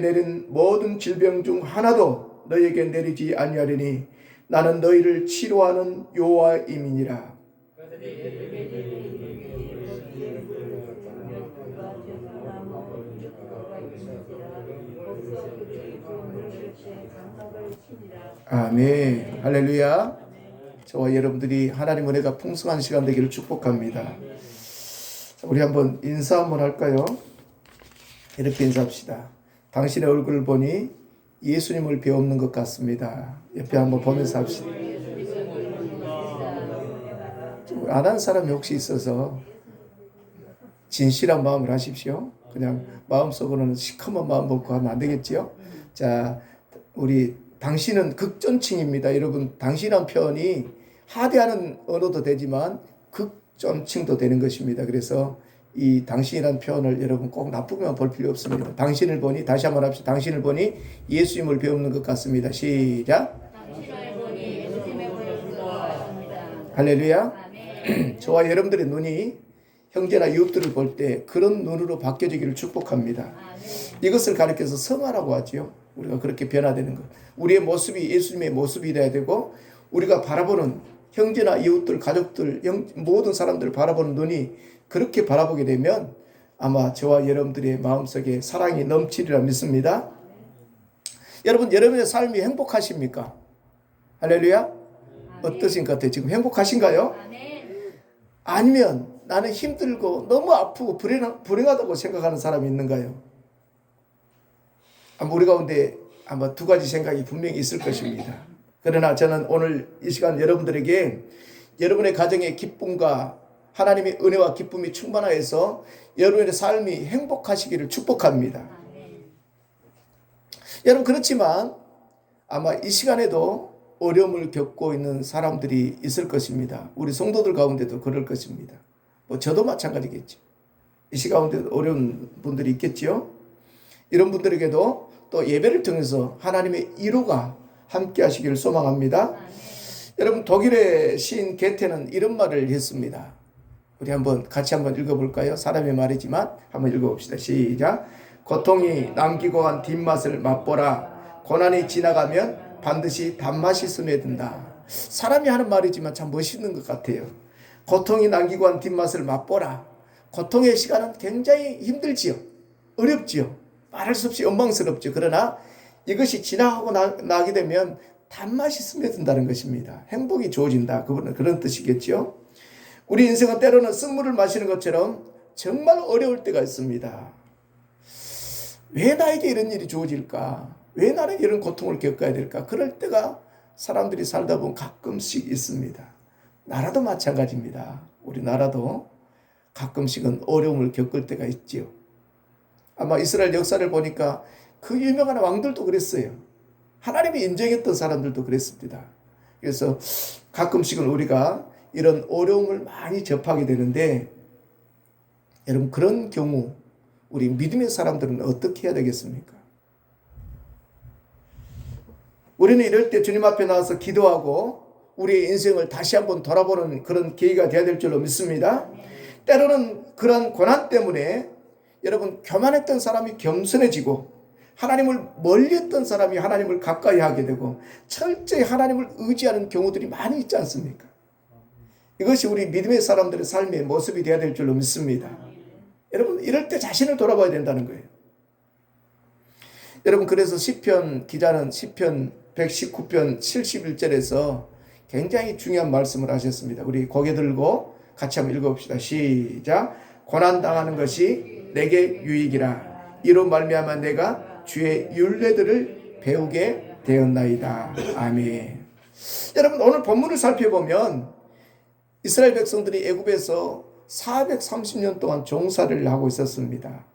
내린 모든 질병 중 하나도 너희에게 내리지 아니하리니 나는 너희를 치료하는 여호와임이니라. 아멘. 할렐루야. 저와 여러분들이 하나님 은혜가 풍성한 시간 되기를 축복합니다. 우리 한번 인사 한번 할까요? 이렇게 인사합시다. 당신의 얼굴을 보니 예수님을 배우는 것 같습니다. 옆에 한번 보면서 합시다. 안 한 사람이 혹시 있어서 진실한 마음을 하십시오. 그냥 마음속으로는 시커먼 마음 먹고 하면 안 되겠지요? 자, 우리 당신은 극존칭입니다. 여러분, 당신이란 표현이 하대하는 언어도 되지만 극존칭도 되는 것입니다. 그래서 이 당신이란 표현을 여러분 꼭 나쁘게만 볼 필요 없습니다. 당신을 보니, 다시 한번 합시다. 당신을 보니 예수님을 배우는 것 같습니다. 시작. 당신을 보니 예수님을 배우는 것 같습니다. 할렐루야. 저와 여러분들의 눈이 형제나 이웃들을 볼 때 그런 눈으로 바뀌어지기를 축복합니다. 이것을 가리켜서 성화라고 하지요. 우리가 그렇게 변화되는 것. 우리의 모습이 예수님의 모습이 되어야 되고, 우리가 바라보는 형제나 이웃들, 가족들, 모든 사람들을 바라보는 눈이 그렇게 바라보게 되면 아마 저와 여러분들의 마음속에 사랑이 넘치리라 믿습니다. 여러분, 여러분의 삶이 행복하십니까? 할렐루야. 어떠신 것 같아요? 지금 행복하신가요? 아니면 나는 힘들고 너무 아프고 불행하다고 생각하는 사람이 있는가요? 아마 우리 가운데 아마 두 가지 생각이 분명히 있을 것입니다. 그러나 저는 오늘 이 시간 여러분들에게 여러분의 가정의 기쁨과 하나님의 은혜와 기쁨이 충만하여서 여러분의 삶이 행복하시기를 축복합니다. 여러분, 그렇지만 아마 이 시간에도 어려움을 겪고 있는 사람들이 있을 것입니다. 우리 성도들 가운데도 그럴 것입니다. 저도 마찬가지겠죠. 이 시간 가운데도 어려운 분들이 있겠지요. 이런 분들에게도 또 예배를 통해서 하나님의 위로가 함께 하시기를 소망합니다. 여러분, 독일의 시인 게테는 이런 말을 했습니다. 우리 같이 한번 읽어볼까요? 사람의 말이지만 한번 읽어봅시다. 시작. 고통이 남기고 간 뒷맛을 맛보라. 고난이 지나가면 반드시 단맛이 스며든다. 사람이 하는 말이지만 참 멋있는 것 같아요. 고통이 남기고 간 뒷맛을 맛보라. 고통의 시간은 굉장히 힘들지요. 어렵지요. 말할 수 없이 원망스럽죠. 그러나 이것이 지나가고 나게 되면 단맛이 스며든다는 것입니다. 행복이 주어진다. 그런 뜻이겠죠. 우리 인생은 때로는 쓴물을 마시는 것처럼 정말 어려울 때가 있습니다. 왜 나에게 이런 일이 주어질까? 왜 나는 이런 고통을 겪어야 될까? 그럴 때가 사람들이 살다 보면 가끔씩 있습니다. 나라도 마찬가지입니다. 우리나라도 가끔씩은 어려움을 겪을 때가 있지요. 아마 이스라엘 역사를 보니까 그 유명한 왕들도 그랬어요. 하나님이 인정했던 사람들도 그랬습니다. 그래서 가끔씩은 우리가 이런 어려움을 많이 접하게 되는데, 여러분, 그런 경우 우리 믿음의 사람들은 어떻게 해야 되겠습니까? 우리는 이럴 때 주님 앞에 나와서 기도하고 우리의 인생을 다시 한번 돌아보는 그런 계기가 되어야 될 줄로 믿습니다. 때로는 그런 고난 때문에 여러분, 교만했던 사람이 겸손해지고 하나님을 멀리했던 사람이 하나님을 가까이 하게 되고 철저히 하나님을 의지하는 경우들이 많이 있지 않습니까? 이것이 우리 믿음의 사람들의 삶의 모습이 되어야 될 줄로 믿습니다. 여러분, 이럴 때 자신을 돌아봐야 된다는 거예요. 여러분, 그래서 시편 기자는 시편 119편 71절에서 굉장히 중요한 말씀을 하셨습니다. 우리 고개 들고 같이 한번 읽어봅시다. 시작. 고난당하는 것이 내게 유익이라. 이로 말미암아 내가 주의 율례들을 배우게 되었나이다. 아멘. 여러분, 오늘 본문을 살펴보면 이스라엘 백성들이 애굽에서 430년 동안 종살이를 하고 있었습니다.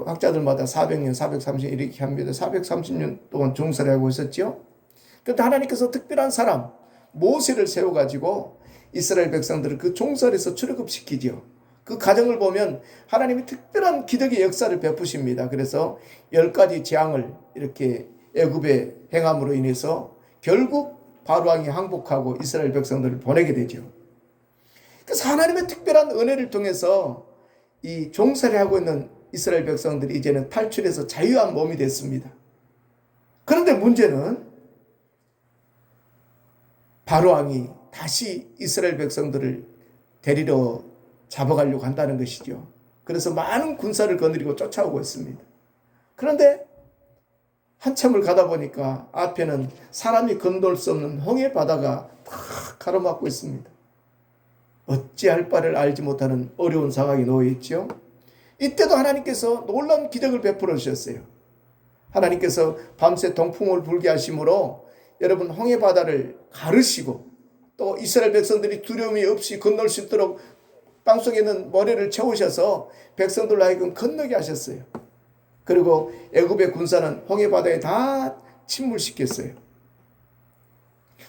학자들마다 400년, 430년 이렇게 합니다. 430년 동안 종살이 하고 있었죠. 그런데 하나님께서 특별한 사람 모세를 세워가지고 이스라엘 백성들을 그 종살이에서 출애굽시키죠. 그 과정을 보면 하나님이 특별한 기적의 역사를 베푸십니다. 그래서 10가지 재앙을 이렇게 애굽에 행함으로 인해서 결국 바로왕이 항복하고 이스라엘 백성들을 보내게 되죠. 그래서 하나님의 특별한 은혜를 통해서 이 종살이하고 있는 이스라엘 백성들이 이제는 탈출해서 자유한 몸이 됐습니다. 그런데 문제는 바로왕이 다시 이스라엘 백성들을 데리러 잡아가려고 한다는 것이죠. 그래서 많은 군사를 거느리고 쫓아오고 있습니다. 그런데 한참을 가다 보니까 앞에는 사람이 건널 수 없는 홍해 바다가 다 가로막고 있습니다. 어찌할 바를 알지 못하는 어려운 상황이 놓여 있죠. 이때도 하나님께서 놀라운 기적을 베풀어 주셨어요. 하나님께서 밤새 동풍을 불게 하심으로 여러분 홍해 바다를 가르시고 또 이스라엘 백성들이 두려움이 없이 건널 수 있도록 땅속에 있는 모래를 채우셔서 백성들로 하여금 건너게 하셨어요. 그리고 애굽의 군사는 홍해 바다에 다 침몰시켰어요.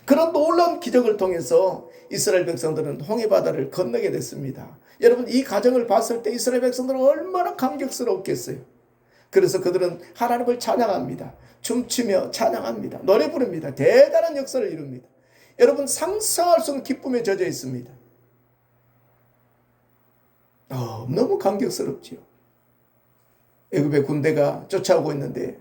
그런 놀라운 기적을 통해서 이스라엘 백성들은 홍해 바다를 건너게 됐습니다. 여러분 이 과정을 봤을 때 이스라엘 백성들은 얼마나 감격스러웠겠어요. 그래서 그들은 하나님을 찬양합니다. 춤추며 찬양합니다. 노래 부릅니다. 대단한 역사를 이룹니다. 여러분 상상할 수 없는 기쁨에 젖어 있습니다. 너무 감격스럽지요. 애굽의 군대가 쫓아오고 있는데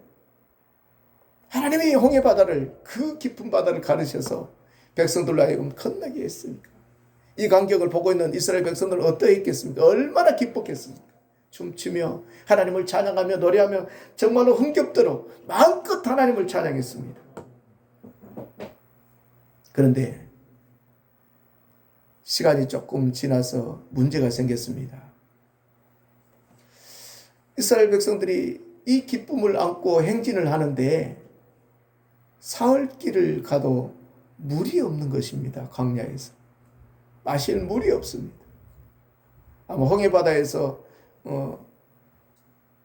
하나님이 홍해 바다를 그 깊은 바다를 가르셔서 백성들로 하여금 건너게 했으니까 이 광경을 보고 있는 이스라엘 백성들은 어떠했겠습니까? 얼마나 기뻤겠습니까? 춤추며 하나님을 찬양하며 노래하며 정말로 흥겹도록 마음껏 하나님을 찬양했습니다. 그런데 시간이 조금 지나서 문제가 생겼습니다. 이스라엘 백성들이 이 기쁨을 안고 행진을 하는데 사흘길을 가도 물이 없는 것입니다. 광야에서 마실 물이 없습니다. 아마 홍해바다에서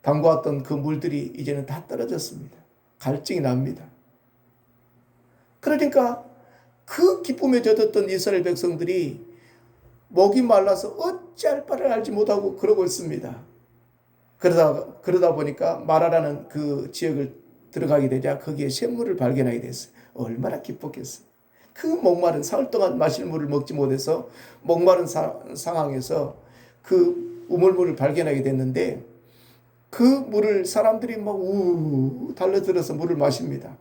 담궈왔던 그 물들이 이제는 다 떨어졌습니다. 갈증이 납니다. 그러니까 그 기쁨에 젖었던 이스라엘 백성들이 목이 말라서 어찌할 바를 알지 못하고 그러고 있습니다. 그러다 보니까 마라라는 그 지역을 들어가게 되자 거기에 샘물을 발견하게 됐어요. 얼마나 기뻤겠어요. 그 목마른 사흘 동안 마실 물을 먹지 못해서 목마른 상황에서 그 우물물을 발견하게 됐는데 그 물을 사람들이 막 달려들어서 물을 마십니다.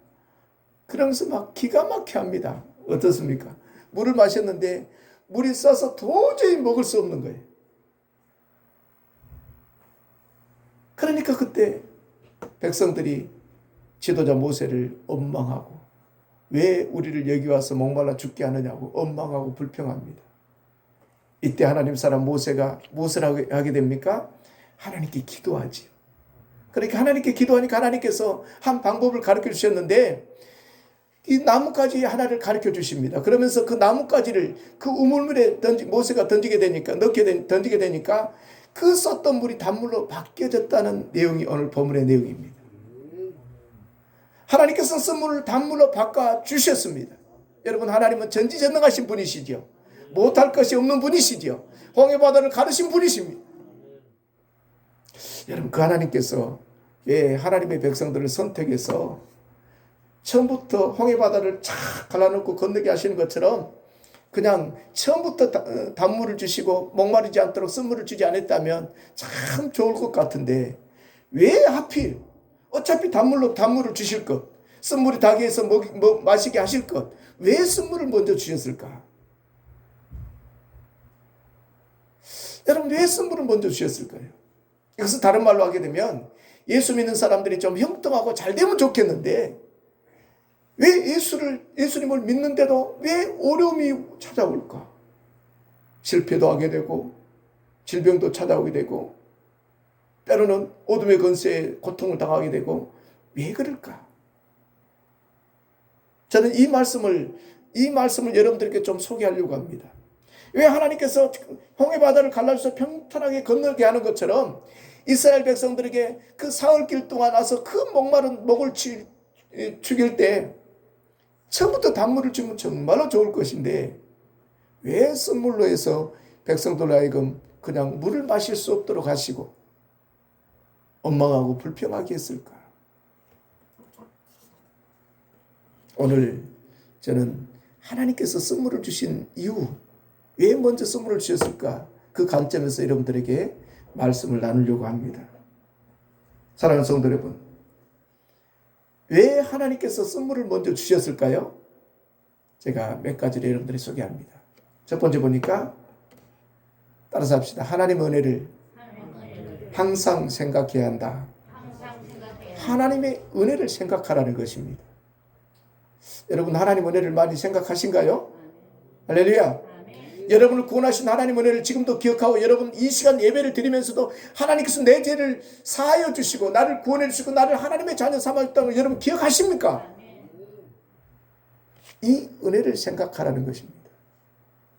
그러면서 막 기가 막혀 합니다. 어떻습니까? 물을 마셨는데 물이 써서 도저히 먹을 수 없는 거예요. 그러니까 그때 백성들이 지도자 모세를 원망하고 왜 우리를 여기 와서 목말라 죽게 하느냐고 원망하고 불평합니다. 이때 하나님 사람 모세가 무엇을 하게 됩니까? 하나님께 기도하지요. 그러니까 하나님께 기도하니까 하나님께서 한 방법을 가르쳐 주셨는데 이 나뭇가지 하나를 가르쳐 주십니다. 그러면서 그 나뭇가지를 그 우물물에 모세가 던지게 되니까 그 썼던 물이 단물로 바뀌어졌다는 내용이 오늘 본문의 내용입니다. 하나님께서 쓴 물을 단물로 바꿔 주셨습니다. 여러분 하나님은 전지전능하신 분이시죠. 못할 것이 없는 분이시죠. 홍해바다를 가르신 분이십니다. 여러분 그 하나님께서 왜 하나님의 백성들을 선택해서 처음부터 홍해바다를 착 갈라놓고 건너게 하시는 것처럼 그냥 처음부터 단물을 주시고 목마르지 않도록 쓴물을 주지 않았다면 참 좋을 것 같은데 왜 하필 어차피 단물을 주실 것, 쓴물이 닿게 해서 마시게 하실 것, 왜 쓴물을 먼저 주셨을까? 여러분 왜 쓴물을 먼저 주셨을까요? 이것을 다른 말로 하게 되면 예수 믿는 사람들이 좀 형통하고 잘 되면 좋겠는데 왜 예수님을 믿는데도 왜 어려움이 찾아올까? 실패도 하게 되고 질병도 찾아오게 되고 때로는 어둠의 권세에 고통을 당하게 되고 왜 그럴까? 저는 이 말씀을 여러분들에게 좀 소개하려고 합니다. 왜 하나님께서 홍해바다를 갈라서 평탄하게 건너게 하는 것처럼 이스라엘 백성들에게 그 사흘길 동안 와서 그 목마른 목을 죽일 때 처음부터 단물을 주면 정말로 좋을 것인데 왜 쓴물로 해서 백성들로 하여금 그냥 물을 마실 수 없도록 하시고 원망하고 불평하게 했을까? 오늘 저는 하나님께서 쓴물을 주신 이유, 왜 먼저 쓴물을 주셨을까? 그 관점에서 여러분들에게 말씀을 나누려고 합니다. 사랑하는 성도 여러분, 왜 하나님께서 선물을 먼저 주셨을까요? 제가 몇 가지를 여러분들이 소개합니다. 첫 번째 보니까 따라서 합시다. 하나님의 은혜를 항상 생각해야 한다. 하나님의 은혜를 생각하라는 것입니다. 여러분 하나님 은혜를 많이 생각하신가요? 할렐루야. 여러분을 구원하신 하나님 은혜를 지금도 기억하고 여러분 이 시간 예배를 드리면서도 하나님께서 내 죄를 사하여 주시고 나를 구원해 주시고 나를 하나님의 자녀 삼았다는 걸 여러분 기억하십니까? 이 은혜를 생각하라는 것입니다.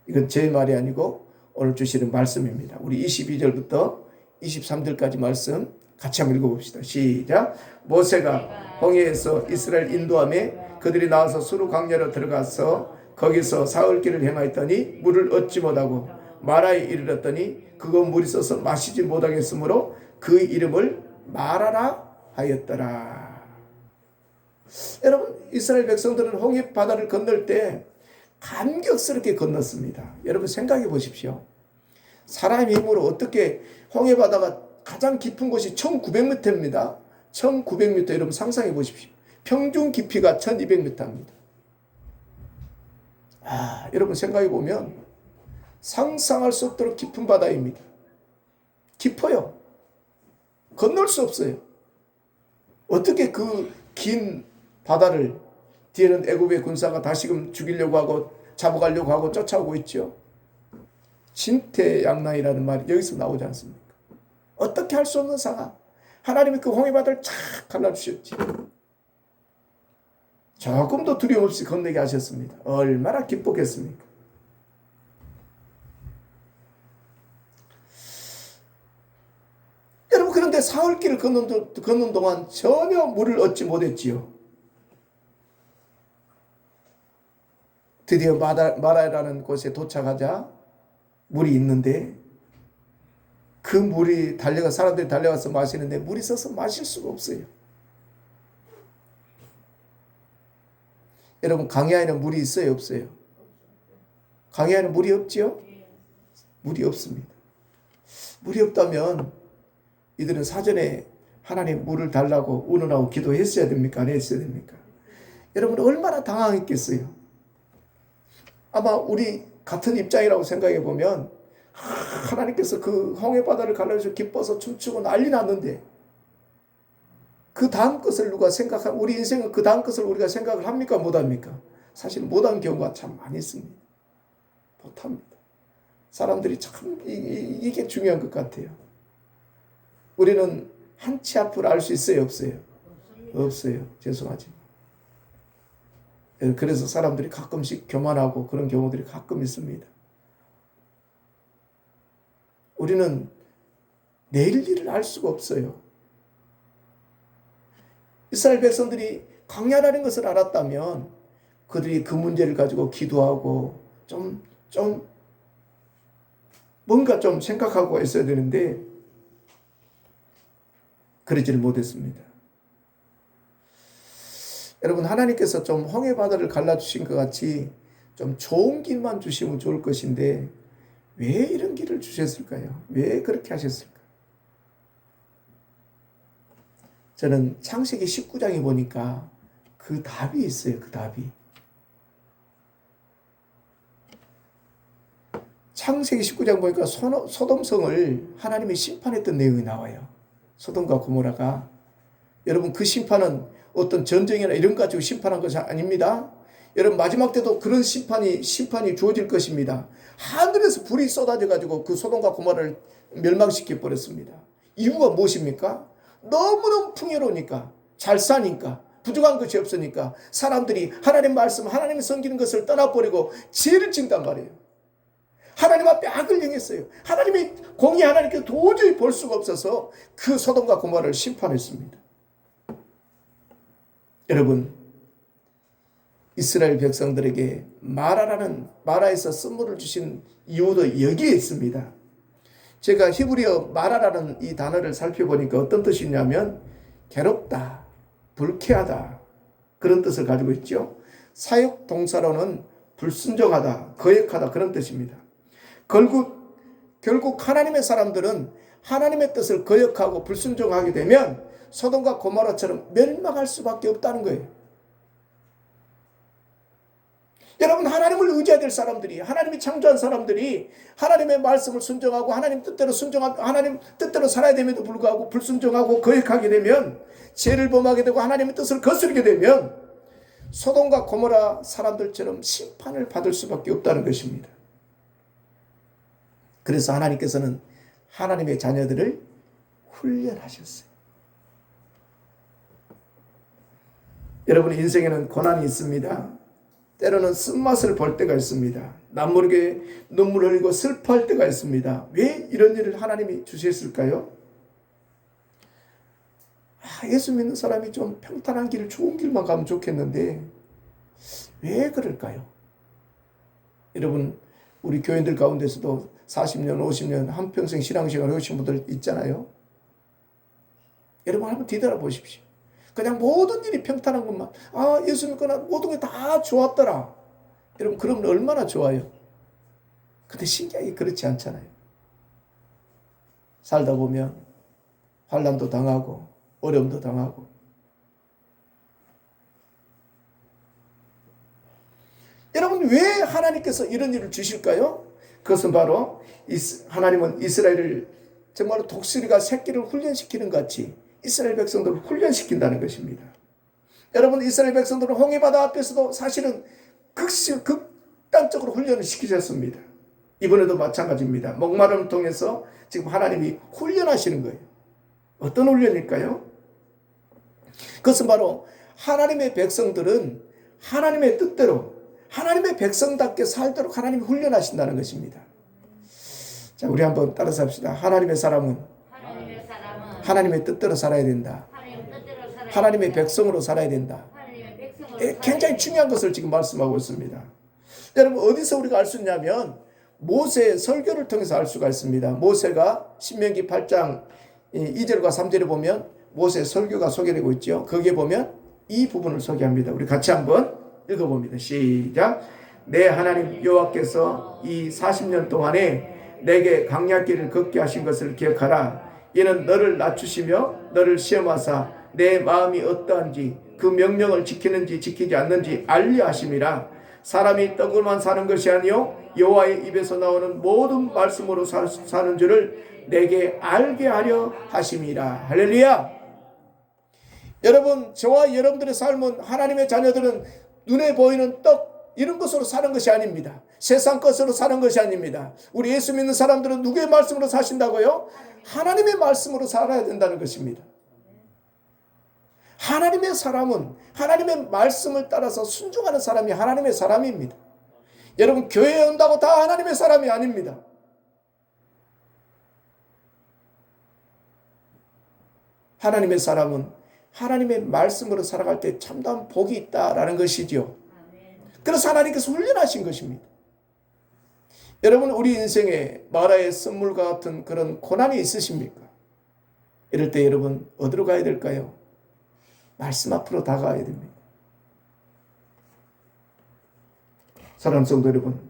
이건 제 말이 아니고 오늘 주시는 말씀입니다. 우리 22절부터 23절까지 말씀 같이 한번 읽어봅시다. 시작. 모세가 홍해에서 이스라엘 인도함에 그들이 나와서 수르 광야로 들어가서 거기서 사흘길을 행하였더니 물을 얻지 못하고 마라에 이르렀더니 그곳 물이 써서 마시지 못하겠으므로 그 이름을 마라라 하였더라. 여러분 이스라엘 백성들은 홍해 바다를 건널 때 감격스럽게 건넜습니다. 여러분 생각해 보십시오. 사람의 힘으로 어떻게 홍해 바다가 가장 깊은 곳이 1900m입니다. 1900m 여러분 상상해 보십시오. 평균 깊이가 1200m입니다. 여러분 생각해 보면 상상할 수 없도록 깊은 바다입니다. 깊어요. 건널 수 없어요. 어떻게 그 긴 바다를 뒤에는 애굽의 군사가 다시금 죽이려고 하고 잡아가려고 하고 쫓아오고 있죠. 진퇴양난이라는 말이 여기서 나오지 않습니까? 어떻게 할 수 없는 상황. 하나님이 그 홍해바다를 착 갈라주셨지. 조금도 두려움 없이 건너게 하셨습니다. 얼마나 기뻤겠습니까? 여러분 그런데 사흘길을 걷는 동안 전혀 물을 얻지 못했지요. 드디어 마라라는 곳에 도착하자 물이 있는데 그 물이 사람들이 달려가서 마시는데 물이 있어서 마실 수가 없어요. 여러분 강야에는 물이 있어요 없어요? 강야에는 물이 없지요? 물이 없습니다. 물이 없다면 이들은 사전에 하나님 물을 달라고 운운하고 기도했어야 됩니까? 안 했어야 됩니까? 여러분 얼마나 당황했겠어요? 아마 우리 같은 입장이라고 생각해 보면 하나님께서 그 홍해바다를 갈라주셔서 기뻐서 춤추고 난리 났는데 그 다음 것을 누가 우리 인생은 그 다음 것을 우리가 생각을 합니까? 못합니까? 사실 못한 경우가 참 많이 있습니다. 못합니다. 사람들이 참 이게 중요한 것 같아요. 우리는 한 치 앞을 알 수 있어요? 없어요? 없어요. 죄송하지만. 그래서 사람들이 가끔씩 교만하고 그런 경우들이 가끔 있습니다. 우리는 내일 일을 알 수가 없어요. 이스라엘 백성들이 광야라는 것을 알았다면 그들이 그 문제를 가지고 기도하고 뭔가 좀 생각하고 있어야 되는데 그러지를 못했습니다. 여러분 하나님께서 좀 홍해바다를 갈라주신 것 같이 좀 좋은 길만 주시면 좋을 것인데 왜 이런 길을 주셨을까요? 왜 그렇게 하셨을까? 저는 창세기 19장에 보니까 그 답이 있어요. 그 답이. 창세기 19장 보니까 소돔성을 하나님이 심판했던 내용이 나와요. 소돔과 고모라가. 여러분 그 심판은 어떤 전쟁이나 이런 거 가지고 심판한 것이 아닙니다. 여러분 마지막 때도 그런 심판이 주어질 것입니다. 하늘에서 불이 쏟아져 가지고 그 소돔과 고모라를 멸망시켜 버렸습니다. 이유가 무엇입니까? 너무너무 풍요로우니까, 잘 사니까, 부족한 것이 없으니까 사람들이 하나님 말씀, 하나님이 섬기는 것을 떠나버리고 죄를 짓단 말이에요. 하나님 앞에 악을 행했어요. 하나님이 공의 하나님께 도저히 볼 수가 없어서 그 소돔과 고모라를 심판했습니다. 여러분 이스라엘 백성들에게 마라에서 선물을 주신 이유도 여기에 있습니다. 제가 히브리어 마라라는 이 단어를 살펴보니까 어떤 뜻이냐면 괴롭다, 불쾌하다 그런 뜻을 가지고 있죠. 사역 동사로는 불순종하다, 거역하다 그런 뜻입니다. 결국 하나님의 사람들은 하나님의 뜻을 거역하고 불순종하게 되면 소돔과 고모라처럼 멸망할 수밖에 없다는 거예요. 여러분, 하나님을 의지해야 될 사람들이, 하나님이 창조한 사람들이 하나님의 말씀을 순종하고 하나님 뜻대로 순종하고 하나님 뜻대로 살아야 됨에도 불구하고 불순종하고 거역하게 되면, 죄를 범하게 되고 하나님의 뜻을 거스르게 되면 소돔과 고모라 사람들처럼 심판을 받을 수밖에 없다는 것입니다. 그래서 하나님께서는 하나님의 자녀들을 훈련하셨어요. 여러분, 인생에는 고난이 있습니다. 때로는 쓴맛을 볼 때가 있습니다. 남모르게 눈물 흘리고 슬퍼할 때가 있습니다. 왜 이런 일을 하나님이 주셨을까요? 예수 믿는 사람이 좀 평탄한 길, 좋은 길만 가면 좋겠는데 왜 그럴까요? 여러분, 우리 교인들 가운데서도 40년, 50년, 한평생 신앙생활을 하신 분들 있잖아요. 여러분, 한번 뒤돌아보십시오. 그냥 모든 일이 평탄한 것만, 예수 믿거나 모든 게 다 좋았더라. 여러분, 그러면 얼마나 좋아요? 근데 신기하게 그렇지 않잖아요. 살다 보면 환난도 당하고 어려움도 당하고. 여러분, 왜 하나님께서 이런 일을 주실까요? 그것은 바로 하나님은 이스라엘을 정말로 독수리가 새끼를 훈련시키는 같이 이스라엘 백성들을 훈련시킨다는 것입니다. 여러분, 이스라엘 백성들은 홍해바다 앞에서도 사실은 극단적으로 훈련을 시키셨습니다. 이번에도 마찬가지입니다. 목마름을 통해서 지금 하나님이 훈련하시는 거예요. 어떤 훈련일까요? 그것은 바로 하나님의 백성들은 하나님의 뜻대로 하나님의 백성답게 살도록 하나님이 훈련하신다는 것입니다. 자, 우리 한번 따라서 합시다. 하나님의 사람은 하나님의 뜻대로 살아야 된다. 하나님의 백성으로 살아야 된다. 굉장히 중요한 것을 지금 말씀하고 있습니다. 여러분, 어디서 우리가 알 수 있냐면 모세의 설교를 통해서 알 수가 있습니다. 모세가 신명기 8장 2절과 3절에 보면 모세의 설교가 소개되고 있죠. 거기에 보면 이 부분을 소개합니다. 우리 같이 한번 읽어봅니다. 시작. 내 하나님 여호와께서 이 40년 동안에 내게 광야길을 걷게 하신 것을 기억하라. 이는 너를 낮추시며 너를 시험하사 내 마음이 어떠한지 그 명령을 지키는지 지키지 않는지 알려 하심이라. 사람이 떡으로만 사는 것이 아니요 여호와의 입에서 나오는 모든 말씀으로 사는 줄을 내게 알게 하려 하심이라. 할렐루야. 여러분, 저와 여러분들의 삶은, 하나님의 자녀들은 눈에 보이는 떡 이런 것으로 사는 것이 아닙니다. 세상 것으로 사는 것이 아닙니다. 우리 예수 믿는 사람들은 누구의 말씀으로 사신다고요? 하나님의 말씀으로 살아야 된다는 것입니다. 하나님의 사람은 하나님의 말씀을 따라서 순종하는 사람이 하나님의 사람입니다. 여러분, 교회에 온다고 다 하나님의 사람이 아닙니다. 하나님의 사람은 하나님의 말씀으로 살아갈 때 참다운 복이 있다라는 것이죠. 그래서 하나님께서 훈련하신 것입니다. 여러분, 우리 인생에 마라의 선물과 같은 그런 고난이 있으십니까? 이럴 때 여러분 어디로 가야 될까요? 말씀 앞으로 다가가야 됩니다. 사랑하는 성도 여러분,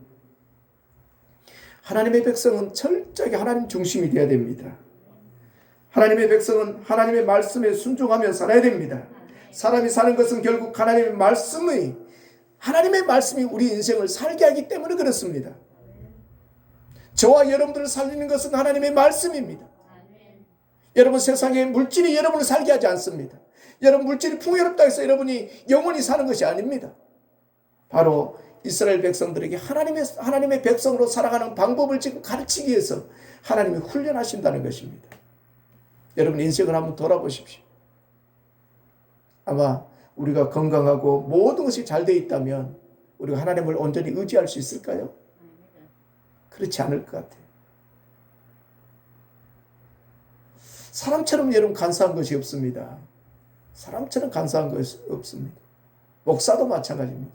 하나님의 백성은 철저하게 하나님 중심이 되어야 됩니다. 하나님의 백성은 하나님의 말씀에 순종하며 살아야 됩니다. 사람이 사는 것은 결국 하나님의 말씀이 우리 인생을 살게 하기 때문에 그렇습니다. 저와 여러분들을 살리는 것은 하나님의 말씀입니다. 여러분, 세상에 물질이 여러분을 살게 하지 않습니다. 여러분, 물질이 풍요롭다 해서 여러분이 영원히 사는 것이 아닙니다. 바로 이스라엘 백성들에게 하나님의 백성으로 살아가는 방법을 지금 가르치기 위해서 하나님이 훈련하신다는 것입니다. 여러분, 인생을 한번 돌아보십시오. 아마 우리가 건강하고 모든 것이 잘 되어 있다면 우리가 하나님을 온전히 의지할 수 있을까요? 그렇지 않을 것 같아요. 사람처럼 여러분 간사한 것이 없습니다. 사람처럼 간사한 것이 없습니다. 목사도 마찬가지입니다.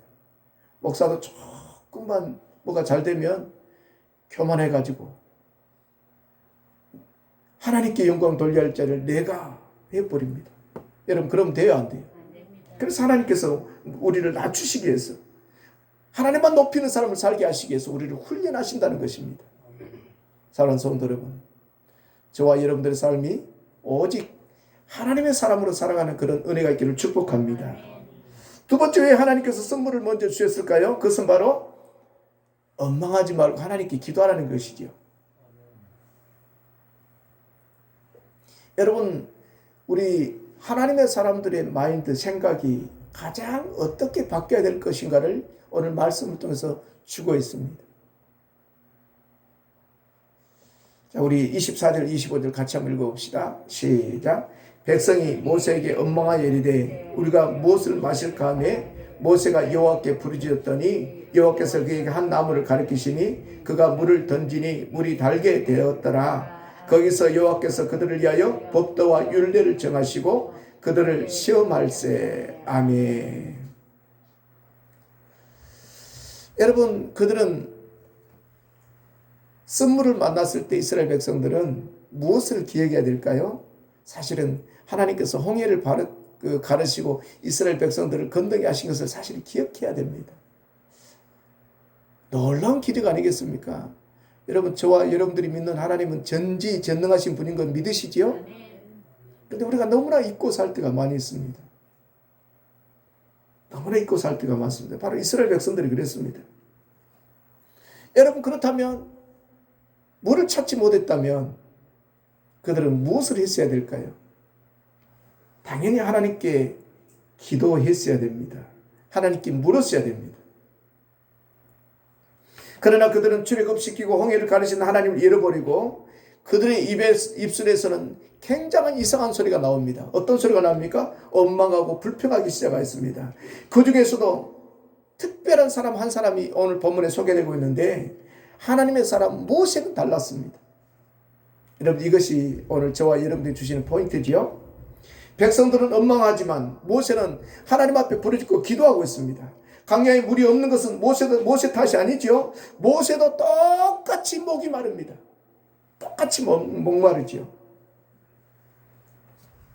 목사도 조금만 뭐가 잘 되면 교만해가지고 하나님께 영광 돌려야 할 자를 내가 해버립니다. 여러분, 그러면 돼요, 안 돼요? 그래서 하나님께서 우리를 낮추시기 위해서, 하나님만 높이는 사람을 살게 하시기 위해서 우리를 훈련하신다는 것입니다. 사랑하는 성도 여러분, 저와 여러분들의 삶이 오직 하나님의 사람으로 살아가는 그런 은혜가 있기를 축복합니다. 두 번째, 왜 하나님께서 선물을 먼저 주셨을까요? 그것은 바로 원망하지 말고 하나님께 기도하라는 것이지요. 여러분, 우리 하나님의 사람들의 마인드, 생각이 가장 어떻게 바뀌어야 될 것인가를 오늘 말씀을 통해서 주고 있습니다. 자, 우리 24절, 25절 같이 한번 읽어봅시다. 시작. 백성이 모세에게 원망하여 이르되 우리가 무엇을 마실까 하며 모세가 여호와께 부르짖었더니 여호와께서 그에게 한 나무를 가리키시니 그가 물을 던지니 물이 달게 되었더라. 거기서 여호와께서 그들을 위하여 법도와 율례를 정하시고 그들을 시험할세. 아멘. 여러분, 그들은 쓴물을 만났을 때 이스라엘 백성들은 무엇을 기억해야 될까요? 사실은 하나님께서 홍해를 가르시고 이스라엘 백성들을 건너게 하신 것을 사실 기억해야 됩니다. 놀라운 기적 아니겠습니까? 여러분, 저와 여러분들이 믿는 하나님은 전지전능하신 분인 건 믿으시지요? 그런데 우리가 너무나 잊고 살 때가 많이 있습니다. 너무나 잊고 살 때가 많습니다. 바로 이스라엘 백성들이 그랬습니다. 여러분, 그렇다면 물을 찾지 못했다면 그들은 무엇을 했어야 될까요? 당연히 하나님께 기도했어야 됩니다. 하나님께 물었어야 됩니다. 그러나 그들은 출애굽시키고 홍해를 가르신 하나님을 잃어버리고 그들의 입술에서는 굉장한 이상한 소리가 나옵니다. 어떤 소리가 나옵니까? 원망하고 불평하기 시작했습니다. 그 중에서도 특별한 사람 한 사람이 오늘 본문에 소개되고 있는데 하나님의 사람 모세는 달랐습니다. 여러분, 이것이 오늘 저와 여러분들이 주시는 포인트지요. 백성들은 원망하지만 모세는 하나님 앞에 부르짖고 기도하고 있습니다. 강야에 물이 없는 것은 모세 탓이 아니죠. 모세도 똑같이 목이 마릅니다. 똑같이 목마르지요.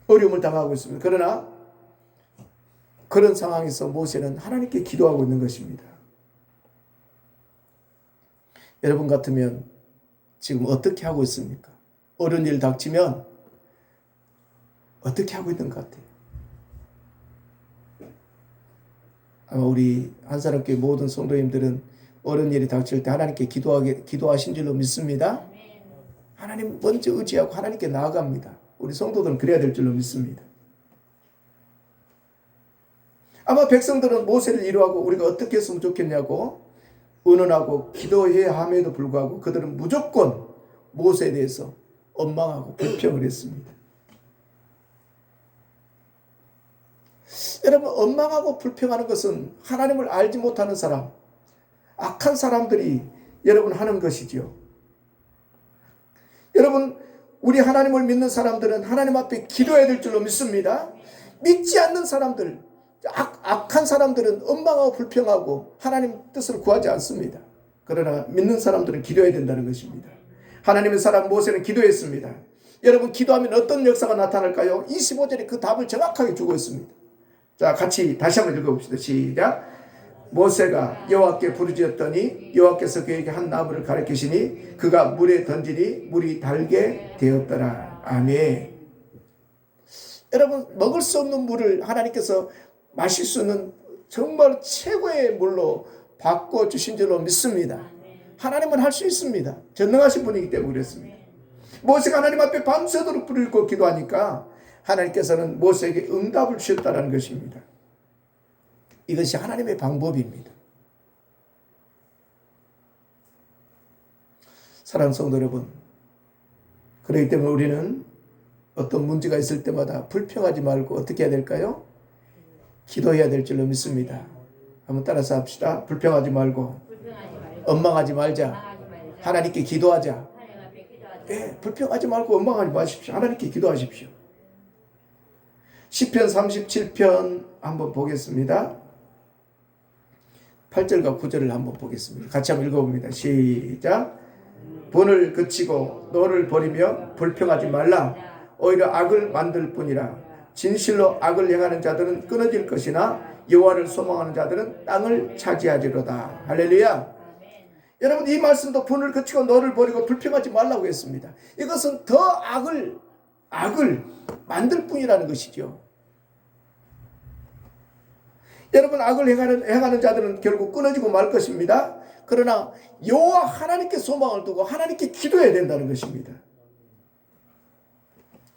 어려움을 당하고 있습니다. 그러나 그런 상황에서 모세는 하나님께 기도하고 있는 것입니다. 여러분 같으면 지금 어떻게 하고 있습니까? 어려운 일 닥치면 어떻게 하고 있는 것 같아요? 아마 우리 한사람교회 모든 성도님들은 어려운 일이 닥칠 때 하나님께 기도하신 줄로 믿습니다. 하나님 먼저 의지하고 하나님께 나아갑니다. 우리 성도들은 그래야 될 줄로 믿습니다. 아마 백성들은 모세를 이루하고 우리가 어떻게 했으면 좋겠냐고 의논하고 기도해야 함에도 불구하고 그들은 무조건 모세에 대해서 원망하고 불평을 했습니다. 여러분, 원망하고 불평하는 것은 하나님을 알지 못하는 사람, 악한 사람들이 여러분 하는 것이지요. 여러분, 우리 하나님을 믿는 사람들은 하나님 앞에 기도해야 될 줄로 믿습니다. 믿지 않는 사람들, 악한 사람들은 원망하고 불평하고 하나님 뜻을 구하지 않습니다. 그러나 믿는 사람들은 기도해야 된다는 것입니다. 하나님의 사람 모세는 기도했습니다. 여러분, 기도하면 어떤 역사가 나타날까요? 25절에 그 답을 정확하게 주고 있습니다. 자, 같이 다시 한번 읽어봅시다. 시작. 모세가 여호와께 부르짖었더니 여호와께서 그에게 한 나무를 가리키시니 그가 물에 던지니 물이 달게 되었더라. 아멘. 여러분, 먹을 수 없는 물을 하나님께서 마실 수 있는 정말 최고의 물로 바꿔주신 줄로 믿습니다. 하나님은 할 수 있습니다. 전능하신 분이기 때문에 그랬습니다. 모세가 하나님 앞에 밤새도록 부르짖고 기도하니까 하나님께서는 모세에게 응답을 주셨다는 것입니다. 이것이 하나님의 방법입니다. 사랑하는 성도 여러분, 그렇기 때문에 우리는 어떤 문제가 있을 때마다 불평하지 말고 어떻게 해야 될까요? 기도해야 될 줄로 믿습니다. 한번 따라서 합시다. 불평하지 말고 원망하지 말자. 하나님께 기도하자. 예, 불평하지 말고 원망하지 마십시오. 하나님께 기도하십시오. 시편 37편 한번 보겠습니다. 8절과 9절을 한번 보겠습니다. 같이 한번 읽어봅니다. 시작. 분을 그치고 너를 버리며 불평하지 말라. 오히려 악을 만들 뿐이라. 진실로 악을 행하는 자들은 끊어질 것이나 여호와를 소망하는 자들은 땅을 차지하리로다. 할렐루야. 여러분, 이 말씀도 분을 그치고 너를 버리고 불평하지 말라고 했습니다. 이것은 더 악을 만들 뿐이라는 것이죠. 여러분, 악을 행하는 자들은 결국 끊어지고 말 것입니다. 그러나 여호와 하나님께 소망을 두고 하나님께 기도해야 된다는 것입니다.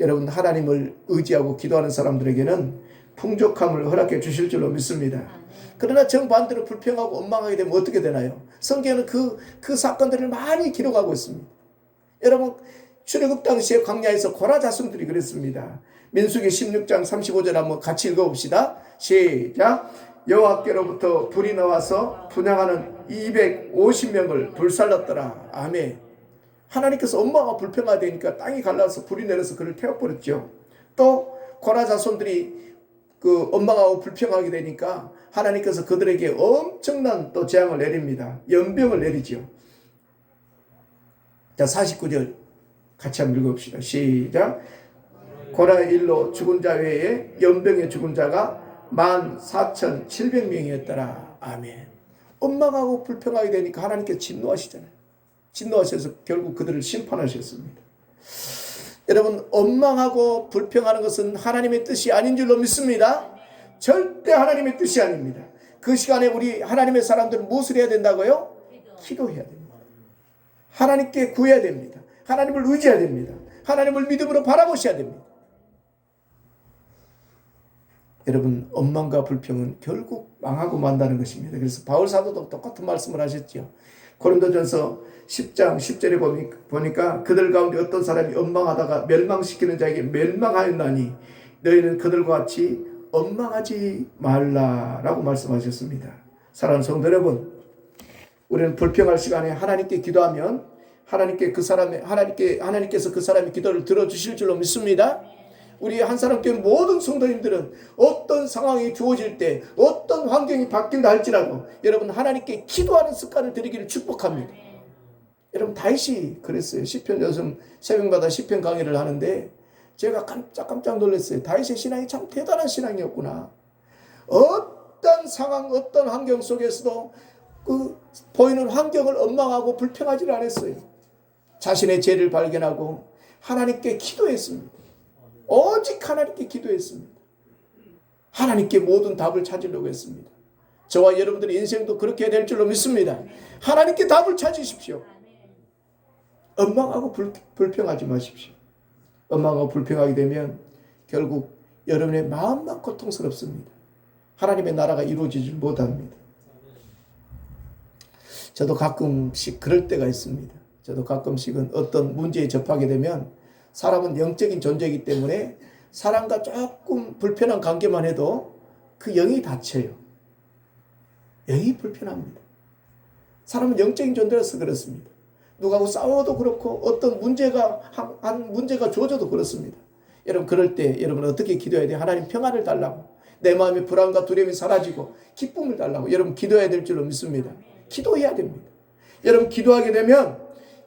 여러분, 하나님을 의지하고 기도하는 사람들에게는 풍족함을 허락해 주실 줄로 믿습니다. 그러나 정반대로 불평하고 원망하게 되면 어떻게 되나요? 성경에는 그 사건들을 많이 기록하고 있습니다. 여러분, 출애굽 당시에 광야에서 고라 자손들이 그랬습니다. 민수기 16장 35절 한번 같이 읽어봅시다. 시작. 여호와께로부터 불이 나와서 분향하는 250명을 불살랐더라. 아멘. 하나님께서 엄마가 불평하되니까 땅이 갈라서 불이 내려서 그를 태워버렸죠. 또 고라 자손들이 그 엄마가 불평하게 되니까 하나님께서 그들에게 엄청난 또 재앙을 내립니다. 연병을 내리죠. 자, 49절 같이 한번 읽어봅시다. 시작. 고라의 일로 죽은 자 외에 연병에 죽은 자가 14,700명이었더라. 아멘. 엄마가 불평하게 되니까 하나님께서 진노하시잖아요. 진노하셔서 결국 그들을 심판하셨습니다. 여러분, 원망하고 불평하는 것은 하나님의 뜻이 아닌 줄로 믿습니다. 절대 하나님의 뜻이 아닙니다. 그 시간에 우리 하나님의 사람들은 무엇을 해야 된다고요? 기도해야 됩니다. 하나님께 구해야 됩니다. 하나님을 의지해야 됩니다. 하나님을 믿음으로 바라보셔야 됩니다. 여러분, 원망과 불평은 결국 망하고 만다는 것입니다. 그래서 바울 사도도 똑같은 말씀을 하셨죠. 고린도전서 10장 10절에 보니까 그들 가운데 어떤 사람이 원망하다가 멸망시키는 자에게 멸망하였나니 너희는 그들과 같이 원망하지 말라라고 말씀하셨습니다. 사랑하는 성도 여러분, 우리는 불평할 시간에 하나님께 기도하면 하나님께서 그 사람의 기도를 들어주실 줄로 믿습니다. 우리 한 사람 교회 모든 성도님들은 어떤 상황이 주어질 때 어떤 환경이 바뀐다 할지라도 여러분 하나님께 기도하는 습관을 들이기를 축복합니다. 여러분, 다윗이 그랬어요. 시편 요즘 새벽마다 시편 강의를 하는데 제가 깜짝 놀랐어요. 다윗의 신앙이 참 대단한 신앙이었구나. 어떤 상황, 어떤 환경 속에서도 그 보이는 환경을 원망하고 불평하지를 않았어요. 자신의 죄를 발견하고 하나님께 기도했습니다. 오직 하나님께 기도했습니다. 하나님께 모든 답을 찾으려고 했습니다. 저와 여러분들의 인생도 그렇게 될 줄로 믿습니다. 하나님께 답을 찾으십시오. 원망하고 불평하지 마십시오. 원망하고 불평하게 되면 결국 여러분의 마음만 고통스럽습니다. 하나님의 나라가 이루어지지 못합니다. 저도 가끔씩 그럴 때가 있습니다. 저도 가끔씩은 어떤 문제에 접하게 되면 사람은 영적인 존재이기 때문에 사람과 조금 불편한 관계만 해도 그 영이 다쳐요. 영이 불편합니다. 사람은 영적인 존재라서 그렇습니다. 누구하고 싸워도 그렇고 어떤 문제가 주어져도 그렇습니다. 여러분, 그럴 때 여러분 어떻게 기도해야 돼요? 하나님 평안을 달라고, 내 마음의 불안과 두려움이 사라지고 기쁨을 달라고 여러분 기도해야 될 줄로 믿습니다. 기도해야 됩니다. 여러분, 기도하게 되면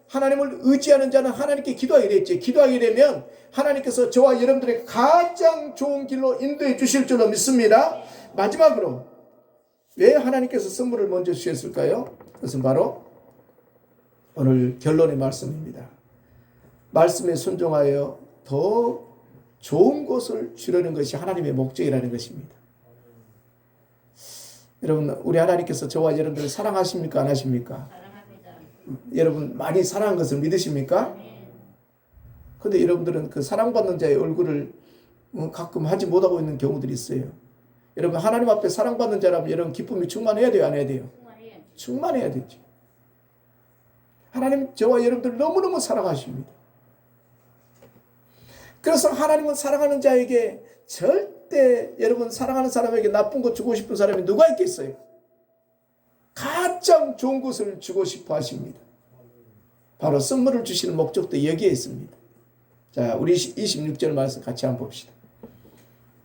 하나님을 의지하는 자는 하나님께 기도하게 되겠지. 기도하게 되면 하나님께서 저와 여러분들의 가장 좋은 길로 인도해 주실 줄로 믿습니다. 마지막으로 왜 하나님께서 선물을 먼저 주셨을까요? 그것은 바로 오늘 결론의 말씀입니다. 말씀에 순종하여 더 좋은 것을 주려는 것이 하나님의 목적이라는 것입니다. 여러분, 우리 하나님께서 저와 여러분들을 사랑하십니까? 안 하십니까? 여러분, 많이 사랑한 것을 믿으십니까? 그런데 여러분들은 그 사랑받는 자의 얼굴을 가끔 하지 못하고 있는 경우들이 있어요. 여러분, 하나님 앞에 사랑받는 자라면 여러분 기쁨이 충만해야 돼요? 안 해야 돼요? 충만해야 되죠. 하나님 저와 여러분들 너무너무 사랑하십니다. 그래서 하나님은 사랑하는 자에게 절대, 여러분 사랑하는 사람에게 나쁜 것 주고 싶은 사람이 누가 있겠어요? 가장 좋은 것을 주고 싶어 하십니다. 바로 선물을 주시는 목적도 여기에 있습니다. 자, 우리 26절 말씀 같이 한번 봅시다.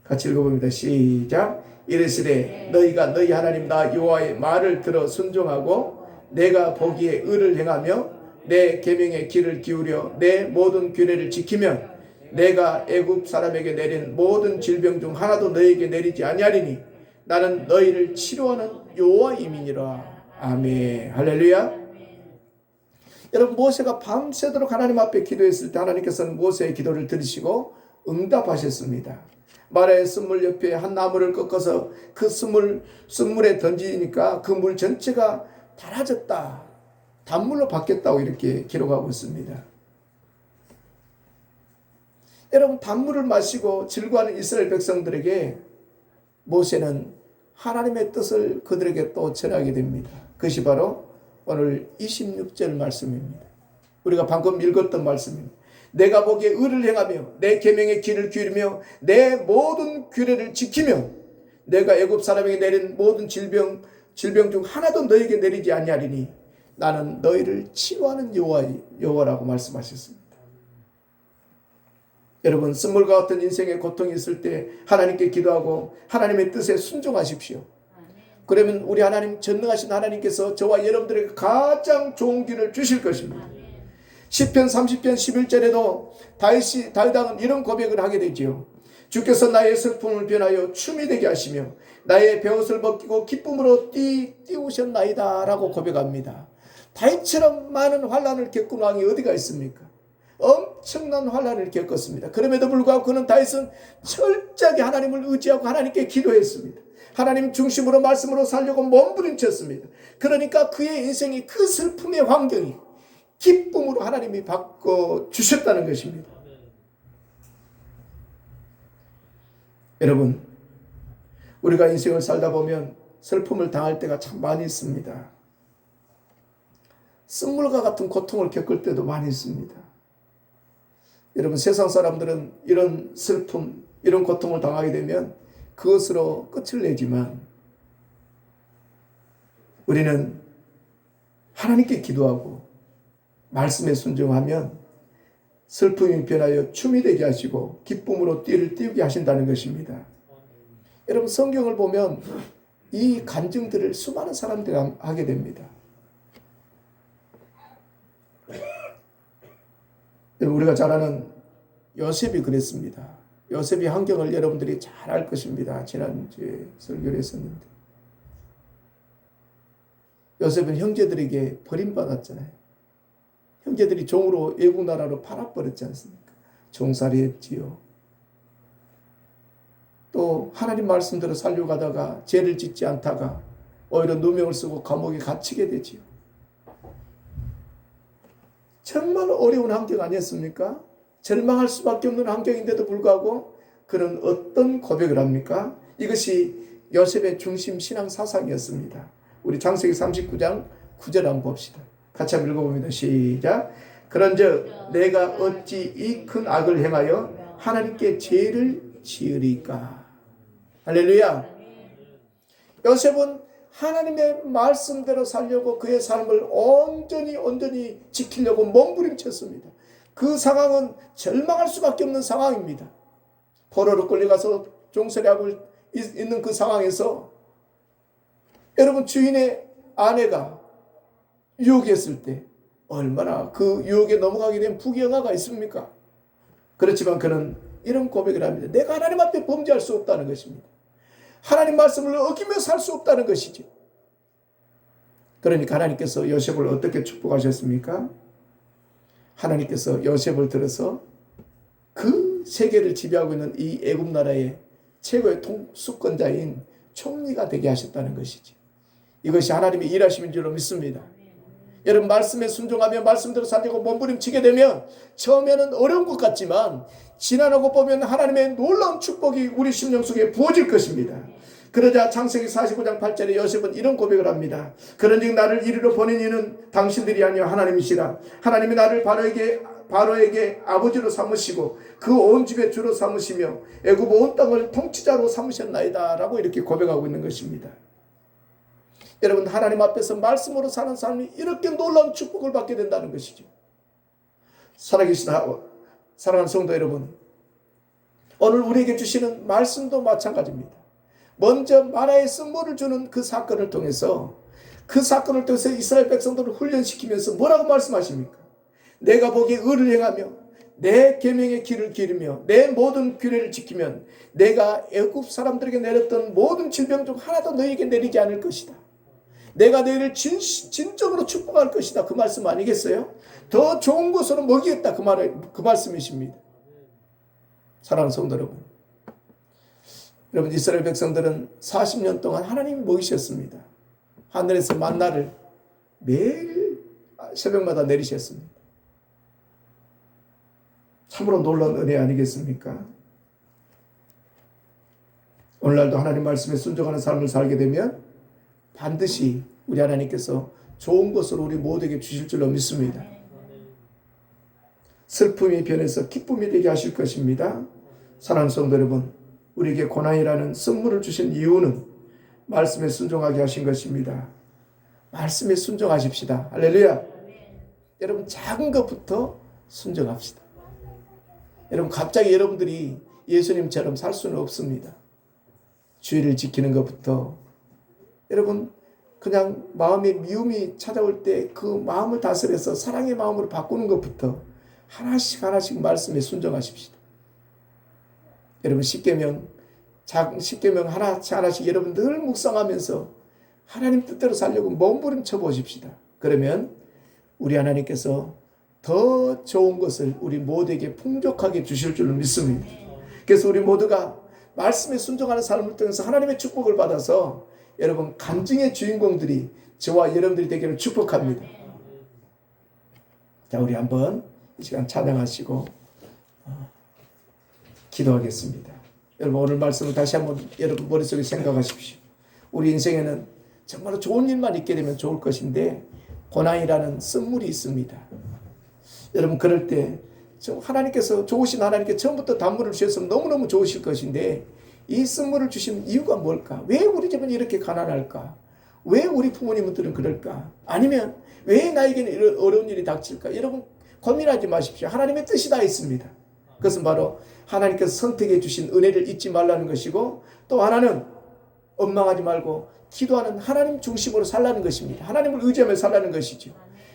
같이 읽어봅니다. 시작. 이르시되 너희가 너희 하나님 나 여호와의 말을 들어 순종하고 내가 보기에 의를 행하며 내 계명의 귀를 기울여 내 모든 규례를 지키면 내가 애굽 사람에게 내린 모든 질병 중 하나도 너희에게 내리지 아니하리니 나는 너희를 치료하는 여호와임이니라. 아멘. 할렐루야. 여러분 모세가 밤새도록 하나님 앞에 기도했을 때 하나님께서는 모세의 기도를 들으시고 응답하셨습니다. 마라의 쓴물 옆에 한 나무를 꺾어서 그 쓴물에 던지니까 그 물 전체가 달아졌다. 단물로 바뀌었다고 이렇게 기록하고 있습니다. 여러분 단물을 마시고 즐거워하는 이스라엘 백성들에게 모세는 하나님의 뜻을 그들에게 또 전하게 됩니다. 그것이 바로 오늘 26절 말씀입니다. 우리가 방금 읽었던 말씀입니다. 내가 보기에 의를 행하며 내 계명의 길을 기울이며 내 모든 규례를 지키며 내가 애굽 사람에게 내린 모든 질병 중 하나도 너에게 내리지 아니하리니 나는 너희를 치료하는 여호와라고 말씀하셨습니다. 여러분 쓴물과 같은 인생의 고통이 있을 때 하나님께 기도하고 하나님의 뜻에 순종하십시오. 그러면 우리 하나님 전능하신 하나님께서 저와 여러분들에게 가장 좋은 길을 주실 것입니다. 시편 30편 11절에도 다윗왕은 이런 고백을 하게 되지요. 주께서 나의 슬픔을 변하여 춤이 되게 하시며 나의 베옷을 벗기고 기쁨으로 띄우셨나이다 라고 고백합니다. 다윗처럼 많은 환난을 겪은 왕이 어디가 있습니까? 엄청난 환난을 겪었습니다. 그럼에도 불구하고 그는 다윗은 철저하게 하나님을 의지하고 하나님께 기도했습니다. 하나님 중심으로 말씀으로 살려고 몸부림쳤습니다. 그러니까 그의 인생이 그 슬픔의 환경이 기쁨으로 하나님이 바꿔주셨다는 것입니다. 여러분 우리가 인생을 살다 보면 슬픔을 당할 때가 참 많이 있습니다. 쓴물과 같은 고통을 겪을 때도 많이 있습니다. 여러분 세상 사람들은 이런 슬픔, 이런 고통을 당하게 되면 그것으로 끝을 내지만 우리는 하나님께 기도하고 말씀에 순종하면 슬픔이 변하여 춤이 되게 하시고 기쁨으로 띠를 띄우게 하신다는 것입니다. 여러분 성경을 보면 이 간증들을 수많은 사람들이 하게 됩니다. 우리가 잘 아는 요셉이 그랬습니다. 요셉의 환경을 여러분들이 잘 알 것입니다. 지난주에 설교를 했었는데 요셉은 형제들에게 버림받았잖아요. 형제들이 종으로 애국 나라로 팔아버렸지 않습니까? 종살이 했지요. 또 하나님 말씀대로 살려가다가 죄를 짓지 않다가 오히려 누명을 쓰고 감옥에 갇히게 되지요. 정말 어려운 환경 아니었습니까? 절망할 수밖에 없는 환경인데도 불구하고 그는 어떤 고백을 합니까? 이것이 요셉의 중심 신앙 사상이었습니다. 우리 창세기 39장 9절 한번 봅시다. 같이 한번 읽어봅니다. 시작. 그런즉 내가 어찌 이 큰 악을 행하여 하나님께 죄를 지으리까. 할렐루야. 요셉은 하나님의 말씀대로 살려고 그의 삶을 온전히 지키려고 몸부림쳤습니다. 그 상황은 절망할 수밖에 없는 상황입니다. 포로로 끌려가서 종살이하고 있는 그 상황에서 여러분 주인의 아내가 유혹했을 때 얼마나 그 유혹에 넘어가게 된 부귀영화가 있습니까? 그렇지만 그는 이런 고백을 합니다. 내가 하나님 앞에 범죄할 수 없다는 것입니다. 하나님 말씀을 어기며 살 수 없다는 것이죠. 그러니까 하나님께서 요셉을 어떻게 축복하셨습니까? 하나님께서 요셉을 들어서 그 세계를 지배하고 있는 이 애굽 나라의 최고의 수권자인 총리가 되게 하셨다는 것이지. 이것이 하나님의 일하심인 줄로 믿습니다. 여러분 말씀에 순종하며 말씀대로 살려고 몸부림치게 되면 처음에는 어려운 것 같지만 지나고 보면 하나님의 놀라운 축복이 우리 심령 속에 부어질 것입니다. 그러자 창세기 45장 8절에 요셉은 이런 고백을 합니다. 그런즉 나를 이리로 보낸 이는 당신들이 아니여 하나님이시라. 하나님이 나를 바로에게 아버지로 삼으시고 그 온 집의 주로 삼으시며 애굽 온 땅을 통치자로 삼으셨나이다 라고 이렇게 고백하고 있는 것입니다. 여러분 하나님 앞에서 말씀으로 사는 사람이 이렇게 놀라운 축복을 받게 된다는 것이죠. 살아계신 사랑하는 성도 여러분, 오늘 우리에게 주시는 말씀도 마찬가지입니다. 먼저 마라의 쓴물을 주는 그 사건을 통해서 이스라엘 백성들을 훈련시키면서 뭐라고 말씀하십니까? 내가 보기에 의를 행하며 내 계명의 길을 기르며 내 모든 규례를 지키면 내가 애굽 사람들에게 내렸던 모든 질병 중 하나도 너희에게 내리지 않을 것이다. 내가 너희를 진정으로 축복할 것이다. 그 말씀 아니겠어요? 더 좋은 것으로 먹이겠다. 그 말씀이십니다. 사랑하는 성도 여러분. 여러분, 이스라엘 백성들은 40년 동안 하나님이 먹이셨습니다. 하늘에서 만나를 매일 새벽마다 내리셨습니다. 참으로 놀라운 은혜 아니겠습니까? 오늘날도 하나님 말씀에 순종하는 삶을 살게 되면 반드시 우리 하나님께서 좋은 것을 우리 모두에게 주실 줄로 믿습니다. 슬픔이 변해서 기쁨이 되게 하실 것입니다. 사랑하는 성도 여러분, 우리에게 고난이라는 선물을 주신 이유는 말씀에 순종하게 하신 것입니다. 말씀에 순종하십시다. 할렐루야. 여러분, 작은 것부터 순종합시다. 여러분, 갑자기 여러분들이 예수님처럼 살 수는 없습니다. 주의를 지키는 것부터, 여러분, 그냥 마음에 미움이 찾아올 때 그 마음을 다스려서 사랑의 마음으로 바꾸는 것부터 하나씩 말씀에 순종하십시다. 여러분, 십계명 하나씩 여러분 늘 묵상하면서 하나님 뜻대로 살려고 몸부림쳐 보십시다. 그러면 우리 하나님께서 더 좋은 것을 우리 모두에게 풍족하게 주실 줄로 믿습니다. 그래서 우리 모두가 말씀에 순종하는 삶을 통해서 하나님의 축복을 받아서 여러분 간증의 주인공들이 저와 여러분들이 되기를 축복합니다. 자, 우리 한번 이 시간 찬양하시고 기도하겠습니다. 여러분, 오늘 말씀을 다시 한번 여러분 머릿속에 생각하십시오. 우리 인생에는 정말 좋은 일만 있게 되면 좋을 것인데 고난이라는 선물이 있습니다. 여러분, 그럴 때 하나님께서, 좋으신 하나님께 처음부터 단물을 주셨으면 너무너무 좋으실 것인데 이 선물을 주신 이유가 뭘까? 왜 우리 집은 이렇게 가난할까? 왜 우리 부모님들은 그럴까? 아니면 왜 나에게는 이런 어려운 일이 닥칠까? 여러분, 고민하지 마십시오. 하나님의 뜻이 다 있습니다. 그것은 바로 하나님께서 선택해 주신 은혜를 잊지 말라는 것이고, 또 하나는 원망하지 말고 기도하는 하나님 중심으로 살라는 것입니다. 하나님을 의지하며 살라는 것이죠.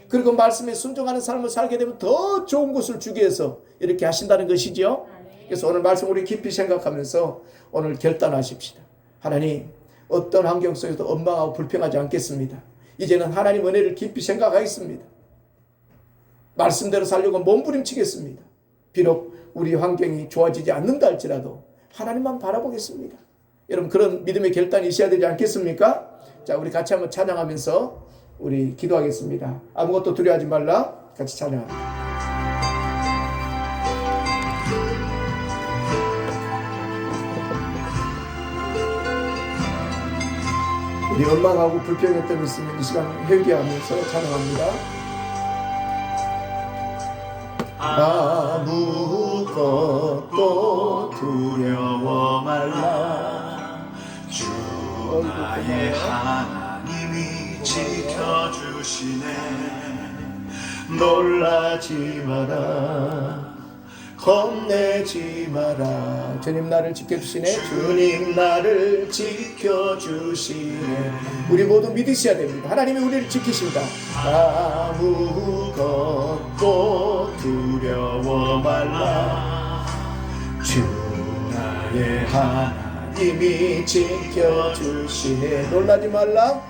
그리고 말씀에 순종하는 삶을 살게 되면 더 좋은 것을 주기 위해서 이렇게 하신다는 것이죠. 그래서 오늘 말씀 우리 깊이 생각하면서 오늘 결단하십시다. 하나님, 어떤 환경 속에서도 원망하고 불평하지 않겠습니다. 이제는 하나님 은혜를 깊이 생각하겠습니다. 말씀대로 살려고 몸부림치겠습니다. 비록 우리 환경이 좋아지지 않는다 할지라도 하나님만 바라보겠습니다. 여러분, 그런 믿음의 결단이 있어야 되지 않겠습니까? 자, 우리 같이 한번 찬양하면서 우리 기도하겠습니다. 아무것도 두려워하지 말라. 같이 찬양합니다. 우리 원망하고 불평했던 일 있으면 이 시간 회개하면서 찬양합니다. 아무것도 두려워 말라. 주 나의 하나님이 지켜주시네. 놀라지 마라. 겁내지 마라. 주님 나를 지켜주시네. 주님 나를 지켜주시네. 우리 모두 믿으셔야 됩니다. 하나님이 우리를 지키신다. 아무것도 두려워 말라. 주 나의 하나님이 지켜주시네. 놀라지 말라.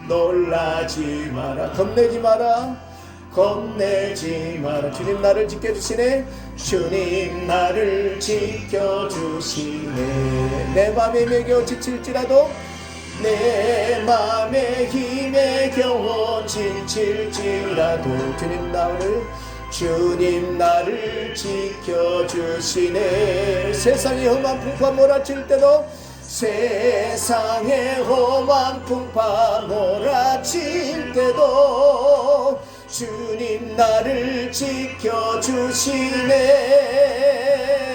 놀라지 마라. 겁내지 마라. 겁내지 마라. 주님 나를 지켜주시네. 주님 나를 지켜주시네. 내 맘에 매겨 지칠지라도, 내 맘에 힘에 겨워 지칠지라도 주님 나를 지켜주시네. 세상의 험한 풍파 몰아칠 때도, 세상의 험한 풍파 몰아칠 때도 주님 나를 지켜주시네.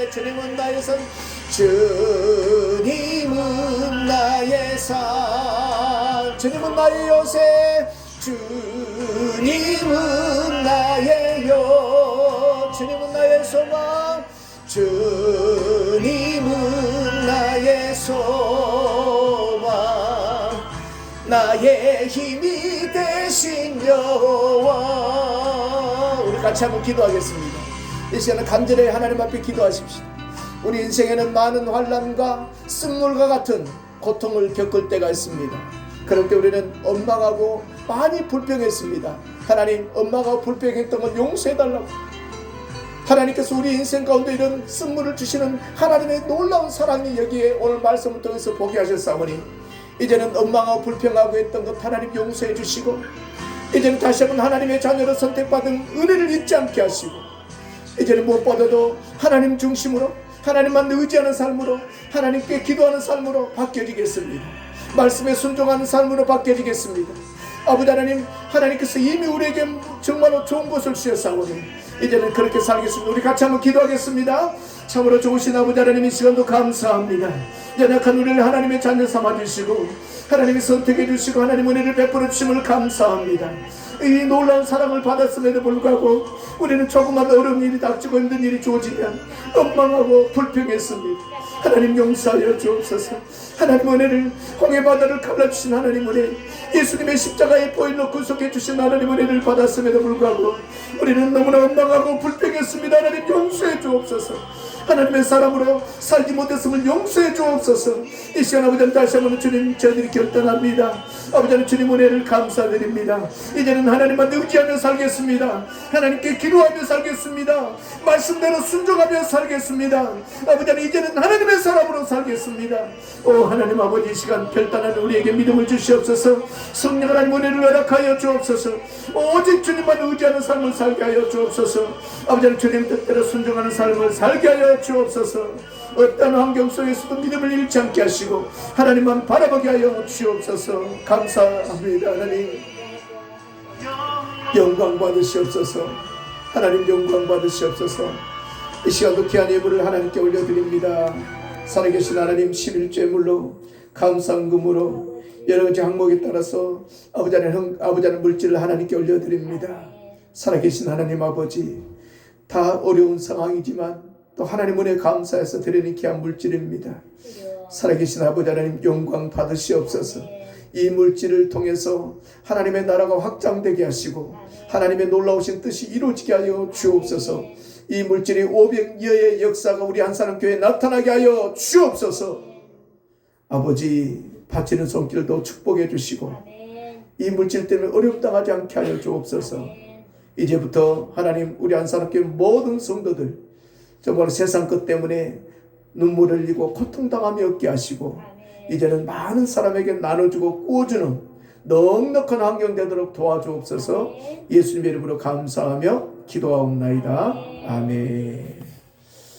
주님은 나의 선, 주님은 나의 산, 주님은 나의 요새, 주님은 나의 요, 주님은 나의 소망, 주님은 나의 소망, 나의 힘이 되신 여호와. 우리 같이 한번 기도하겠습니다. 이 시간은 간절히 하나님 앞에 기도하십시오. 우리 인생에는 많은 환난과 쓴물과 같은 고통을 겪을 때가 있습니다. 그럴 때 우리는 원망하고 많이 불평했습니다. 하나님, 원망하고 불평했던 건 용서해달라고. 하나님께서 우리 인생 가운데 이런 선물을 주시는 하나님의 놀라운 사랑이 여기에 오늘 말씀을 통해서 보게 하셨사오니 이제는 원망하고 불평하고 했던 것 하나님 용서해 주시고, 이제는 다시 한번 하나님의 자녀로 선택받은 은혜를 잊지 않게 하시고, 이제는 무엇보다도 하나님 중심으로 하나님만 의지하는 삶으로, 하나님께 기도하는 삶으로 바뀌어지겠습니다. 말씀에 순종하는 삶으로 바뀌어지겠습니다. 아버지 하나님, 하나님께서 이미 우리에게 정말로 좋은 것을 주셨사오니 이제는 그렇게 살겠습니다. 우리 같이 한번 기도하겠습니다. 참으로 좋으신 아버지 하나님, 이 시간도 감사합니다. 연약한 우리를 하나님의 자녀 삼아주시고 하나님이 선택해 주시고 하나님 은혜를 베풀어 주심을 감사합니다. 이 놀라운 사랑을 받았음에도 불구하고 우리는 조그만 어려운 일이 닥치고 힘든 일이 주어지면 원망하고 불평했습니다. 하나님 용서하여 주옵소서. 하나님 은혜를, 홍해 바다를 갈라주신 하나님 은혜, 예수님의 십자가의 보혈로 구속해 주신 하나님 은혜를 받았음에도 불구하고 우리는 너무나 원망하고 불평했습니다. 하나님 용서해 주옵소서. 하나님의 사람으로 살지 못했음을 용서해 주옵소서. 이 시간 아버지는 다시 한번 주님, 저희들이 결단합니다. 아버지는 주님 은혜를 감사드립니다. 이제는 하나님만 의지하며 살겠습니다. 하나님께 기도하며 살겠습니다. 말씀대로 순종하며 살겠습니다. 아버지는 이제는 하나님의 사람으로 살겠습니다. 오 하나님 아버지, 이 시간 결단하는 우리에게 믿음을 주시옵소서. 성령 하나님 은혜를 허락하여 주옵소서. 오직 주님만 의지하는 삶을 살게 하여 주옵소서. 아버지는 주님 뜻대로 순종하는 삶을 살게 하여 주옵소서. 어떤 환경 속에서도 믿음을 잃지 않게 하시고 하나님만 바라보게 하여 주옵소서. 감사합니다. 하나님 영광 받으시옵소서. 하나님 영광 받으시옵소서. 이 시간도 귀한 예물을 하나님께 올려드립니다. 살아계신 하나님, 11조의 감상금으로 여러 가지 항목에 따라서 아버지는 물질을 하나님께 올려드립니다. 살아계신 하나님 아버지, 다 어려운 상황이지만 또 하나님 은혜 감사해서 드리는 귀한 물질입니다. 살아계신 아버지 하나님 영광 받으시옵소서. 이 물질을 통해서 하나님의 나라가 확장되게 하시고 하나님의 놀라우신 뜻이 이루어지게 하여 주옵소서. 이 물질이 500여의 역사가 우리 한사람교회에 나타나게 하여 주옵소서. 아버지, 바치는 손길도 축복해 주시고 이 물질 때문에 어려움당하지 않게 하여 주옵소서. 이제부터 하나님, 우리 한사람교회 모든 성도들 정말 세상 것 때문에 눈물 흘리고 고통당함이 없게 하시고 이제는 많은 사람에게 나눠주고 꾸어주는 넉넉한 환경 되도록 도와주옵소서. 예수님의 이름으로 감사하며 기도하옵나이다. 아멘.